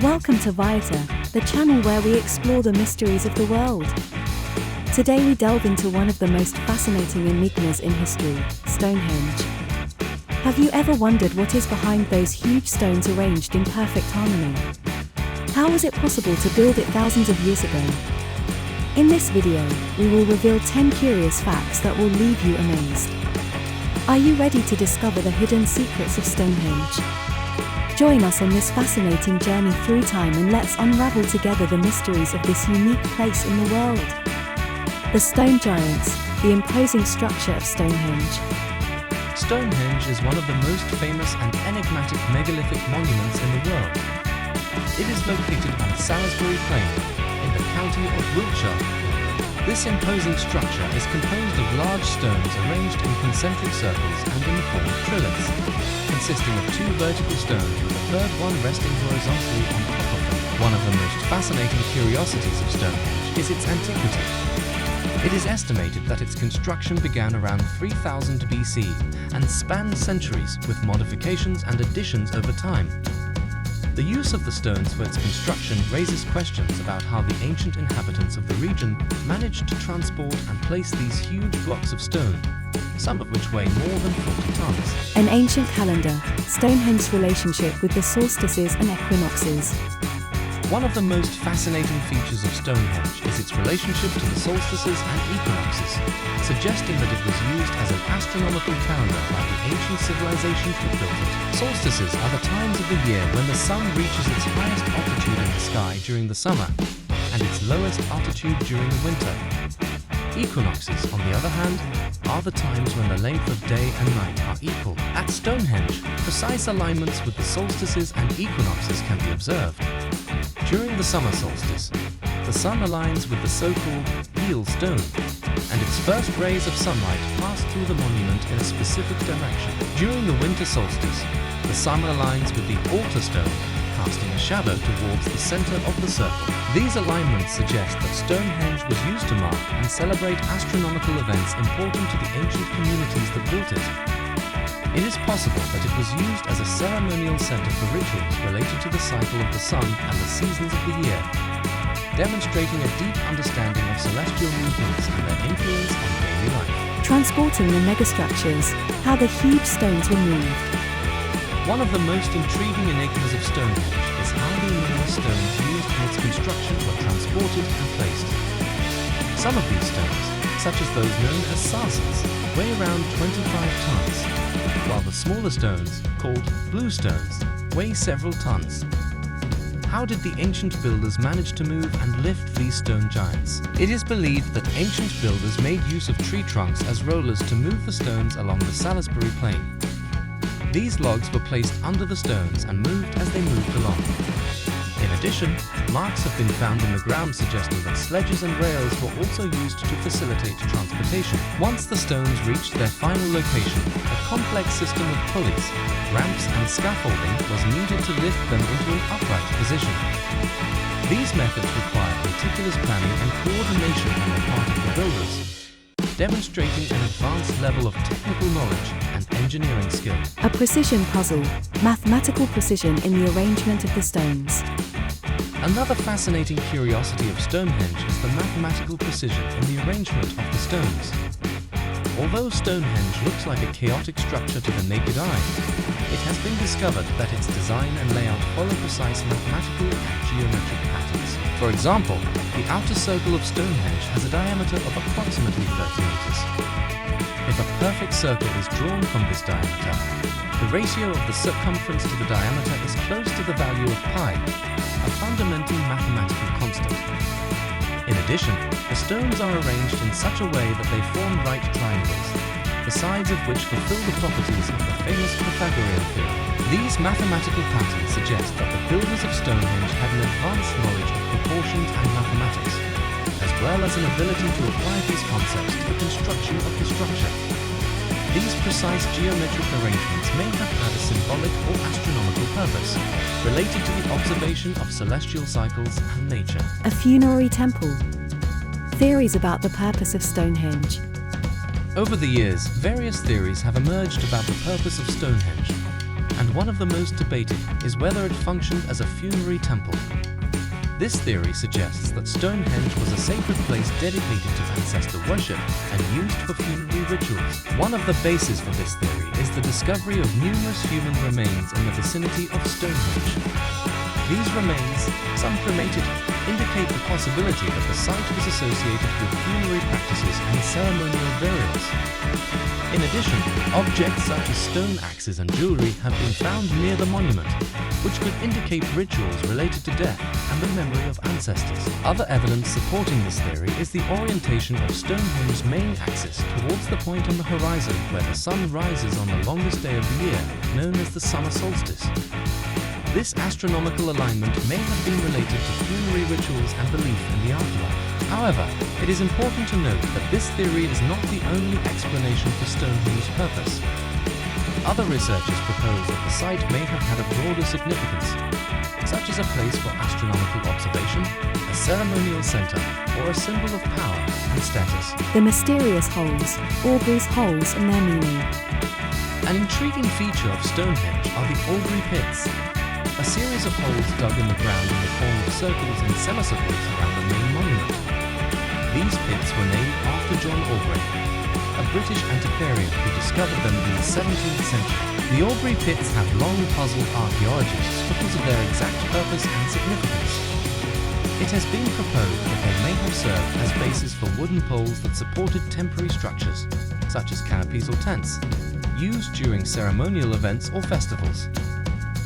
Welcome to Viata, the channel where we explore the mysteries of the world. Today we delve into one of the most fascinating enigmas in history, Stonehenge. Have you ever wondered what is behind those huge stones arranged in perfect harmony? How was it possible to build it thousands of years ago? In this video, we will reveal 10 curious facts that will leave you amazed. Are you ready to discover the hidden secrets of Stonehenge? Join us on this fascinating journey through time and let's unravel together the mysteries of this unique place in the world. The Stone Giants, the imposing structure of Stonehenge. Stonehenge is one of the most famous and enigmatic megalithic monuments in the world. It is located on Salisbury Plain, in the county of Wiltshire. This imposing structure is composed of large stones arranged in concentric circles and in the form of trillets, consisting of two vertical stones with a third one resting horizontally on top of them. One of the most fascinating curiosities of Stonehenge is its antiquity. It is estimated that its construction began around 3000 BC and spanned centuries with modifications and additions over time. The use of the stones for its construction raises questions about how the ancient inhabitants of the region managed to transport and place these huge blocks of stone, some of which weigh more than 40 tons. An ancient calendar, Stonehenge's relationship with the solstices and equinoxes. One of the most fascinating features of Stonehenge is its relationship to the solstices and equinoxes, suggesting that it was used as an astronomical calendar by the ancient civilizations that built it. Solstices are the times of the year when the sun reaches its highest altitude in the sky during the summer and its lowest altitude during the winter. Equinoxes, on the other hand, are the times when the length of day and night are equal. At Stonehenge, precise alignments with the solstices and equinoxes can be observed. During the summer solstice, the sun aligns with the so-called heel stone, and its first rays of sunlight pass through the monument in a specific direction. During the winter solstice, the sun aligns with the altar stone, casting a shadow towards the center of the circle. These alignments suggest that Stonehenge was used to mark and celebrate astronomical events important to the ancient communities that built it. It is possible that it was used as a ceremonial center for rituals related to the cycle of the sun and the seasons of the year, demonstrating a deep understanding of celestial movements and their influence on daily life. Transporting the megastructures, how the huge stones were moved. One of the most intriguing enigmas of Stonehenge is how the enormous stones used in its construction were transported and placed. Some of these stones, such as those known as sarcens, weigh around 25 tons, while the smaller stones, called blue stones, weigh several tons. How did the ancient builders manage to move and lift these stone giants? It is believed that ancient builders made use of tree trunks as rollers to move the stones along the Salisbury Plain. These logs were placed under the stones and moved as they moved along. In addition, marks have been found in the ground suggesting that sledges and rails were also used to facilitate transportation. Once the stones reached their final location, a complex system of pulleys, ramps and scaffolding was needed to lift them into an upright position. These methods required meticulous planning and coordination on the part of the builders, demonstrating an advanced level of technical knowledge and engineering skill. A precision puzzle, mathematical precision in the arrangement of the stones. Another fascinating curiosity of Stonehenge is the mathematical precision in the arrangement of the stones. Although Stonehenge looks like a chaotic structure to the naked eye, it has been discovered that its design and layout follow precise mathematical and geometric patterns. For example, the outer circle of Stonehenge has a diameter of approximately 30 meters. If a perfect circle is drawn from this diameter, the ratio of the circumference to the diameter is close to the value of pi, a fundamental mathematical constant. In addition, the stones are arranged in such a way that they form right triangles, the sides of which fulfill the properties of the famous Pythagorean theorem. These mathematical patterns suggest that the builders of Stonehenge had an advanced knowledge of proportions and mathematics, as well as an ability to apply these concepts to the construction of the structure. These precise geometric arrangements may have had a symbolic or astronomical purpose, related to the observation of celestial cycles and nature. A funerary temple. Theories about the purpose of Stonehenge. Over the years, various theories have emerged about the purpose of Stonehenge, and one of the most debated is whether it functioned as a funerary temple. This theory suggests that Stonehenge was a sacred place dedicated to ancestor worship and used for funerary rituals. One of the bases for this theory is the discovery of numerous human remains in the vicinity of Stonehenge. These remains, some cremated, indicate the possibility that the site was associated with funerary practices and ceremonial burials. In addition, objects such as stone axes and jewelry have been found near the monument, which could indicate rituals related to death and the memory of ancestors. Other evidence supporting this theory is the orientation of Stonehenge's main axis towards the point on the horizon where the sun rises on the longest day of the year, known as the summer solstice. This astronomical alignment may have been related to funerary rituals and belief in the afterlife. However, it is important to note that this theory is not the only explanation for Stonehenge's purpose. Other researchers propose that the site may have had a broader significance, such as a place for astronomical observation, a ceremonial center, or a symbol of power and status. The mysterious holes, Aubrey's holes and their meaning. An intriguing feature of Stonehenge are the Aubrey pits, a series of holes dug in the ground in the form of circles and semicircles around the main monument. These pits were named after John Aubrey, a British antiquarian who discovered them in the 17th century. The Aubrey pits have long puzzled archaeologists because of their exact purpose and significance. It has been proposed that they may have served as bases for wooden poles that supported temporary structures, such as canopies or tents, used during ceremonial events or festivals.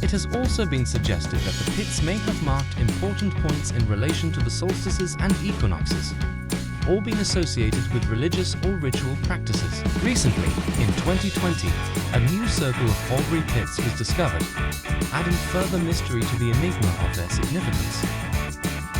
It has also been suggested that the pits may have marked important points in relation to the solstices and equinoxes, all being associated with religious or ritual practices. Recently, in 2020, a new circle of Aubrey pits was discovered, adding further mystery to the enigma of their significance.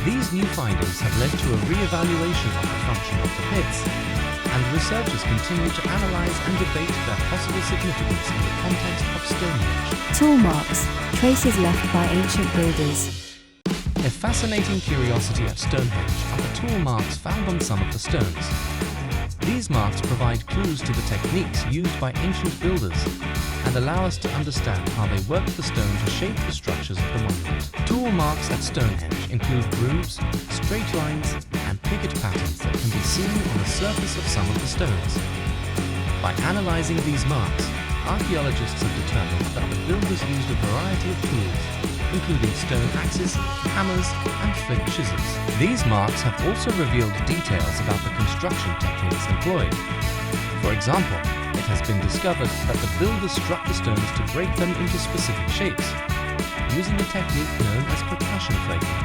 These new findings have led to a re-evaluation of the function of the pits, and researchers continue to analyze and debate their possible significance in the context of Stonehenge. Tool marks, traces left by ancient builders. A fascinating curiosity at Stonehenge are the tool marks found on some of the stones. These marks provide clues to the techniques used by ancient builders and allow us to understand how they worked the stone to shape the structures of the monument. Tool marks at Stonehenge include grooves, straight lines, and picket patterns that can be seen on the surface of some of the stones. By analyzing these marks, archaeologists have determined that the builders used a variety of tools, including stone axes, hammers, and flint chisels. These marks have also revealed details about the construction techniques employed. For example, it has been discovered that the builders struck the stones to break them into specific shapes, using a technique known as percussion flaking.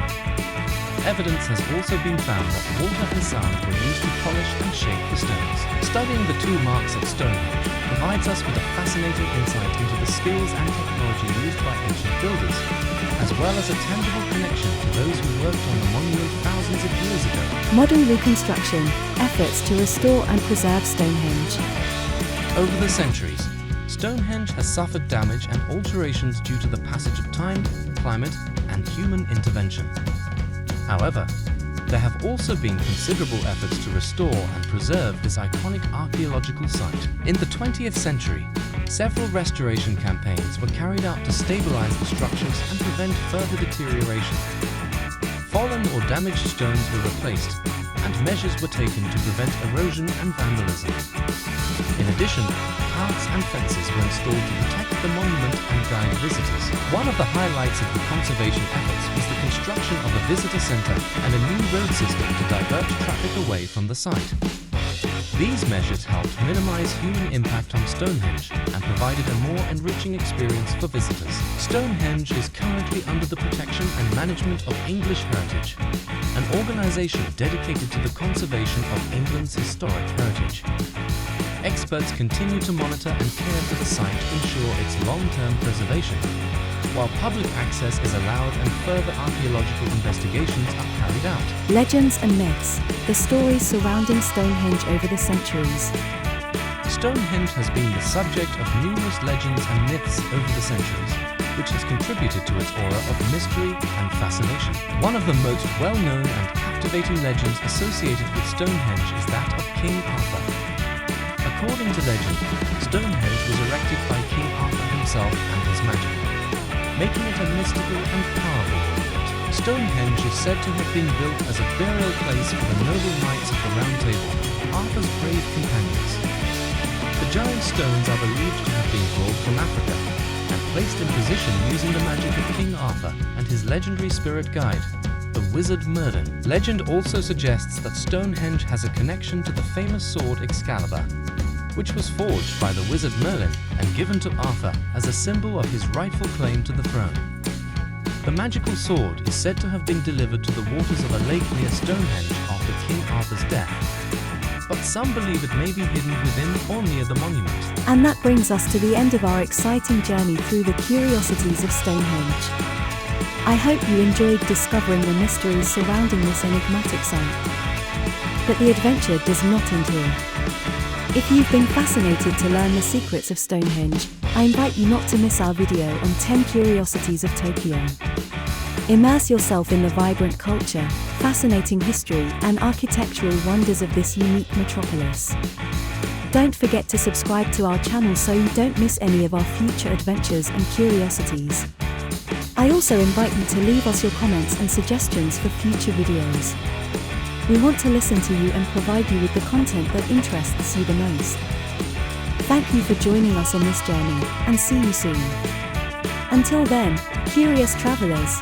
Evidence has also been found that water and sound were used to polish and shape the stones. Studying the tool marks at Stonehenge provides us with a fascinating insight into the skills and technology used by ancient builders, as well as a tangible connection to those who worked on the monument thousands of years ago. Modern reconstruction, efforts to restore and preserve Stonehenge. Over the centuries, Stonehenge has suffered damage and alterations due to the passage of time, climate, and human intervention. However, there have also been considerable efforts to restore and preserve this iconic archaeological site. In the 20th century, several restoration campaigns were carried out to stabilize the structures and prevent further deterioration. Fallen or damaged stones were replaced, and measures were taken to prevent erosion and vandalism. In addition, paths and fences were installed to protect the monument and guide visitors. One of the highlights of the conservation efforts was the construction of a visitor center and a new road system to divert traffic away from the site. These measures helped minimize human impact on Stonehenge and provided a more enriching experience for visitors. Stonehenge is currently under the protection and management of English Heritage, an organization dedicated to the conservation of England's historic heritage. Experts continue to monitor and care for the site to ensure its long-term preservation, while public access is allowed and further archaeological investigations are carried out. Legends and myths, the stories surrounding Stonehenge over the centuries. Stonehenge has been the subject of numerous legends and myths over the centuries, which has contributed to its aura of mystery and fascination. One of the most well-known and captivating legends associated with Stonehenge is that of King Arthur. According to legend, Stonehenge was erected by King Arthur himself and his magic, making it a mystical and powerful monument. Stonehenge is said to have been built as a burial place for the noble knights of the Round Table, Arthur's brave companions. The giant stones are believed to have been brought from Africa and placed in position using the magic of King Arthur and his legendary spirit guide, the wizard Merlin. Legend also suggests that Stonehenge has a connection to the famous sword Excalibur, which was forged by the wizard Merlin and given to Arthur as a symbol of his rightful claim to the throne. The magical sword is said to have been delivered to the waters of a lake near Stonehenge after King Arthur's death, but some believe it may be hidden within or near the monument. And that brings us to the end of our exciting journey through the curiosities of Stonehenge. I hope you enjoyed discovering the mysteries surrounding this enigmatic site. But the adventure does not end here. If you've been fascinated to learn the secrets of Stonehenge, I invite you not to miss our video on 10 Curiosities of Tokyo. Immerse yourself in the vibrant culture, fascinating history, and architectural wonders of this unique metropolis. Don't forget to subscribe to our channel so you don't miss any of our future adventures and curiosities. I also invite you to leave us your comments and suggestions for future videos. We want to listen to you and provide you with the content that interests you the most. Thank you for joining us on this journey, and see you soon. Until then, curious travelers.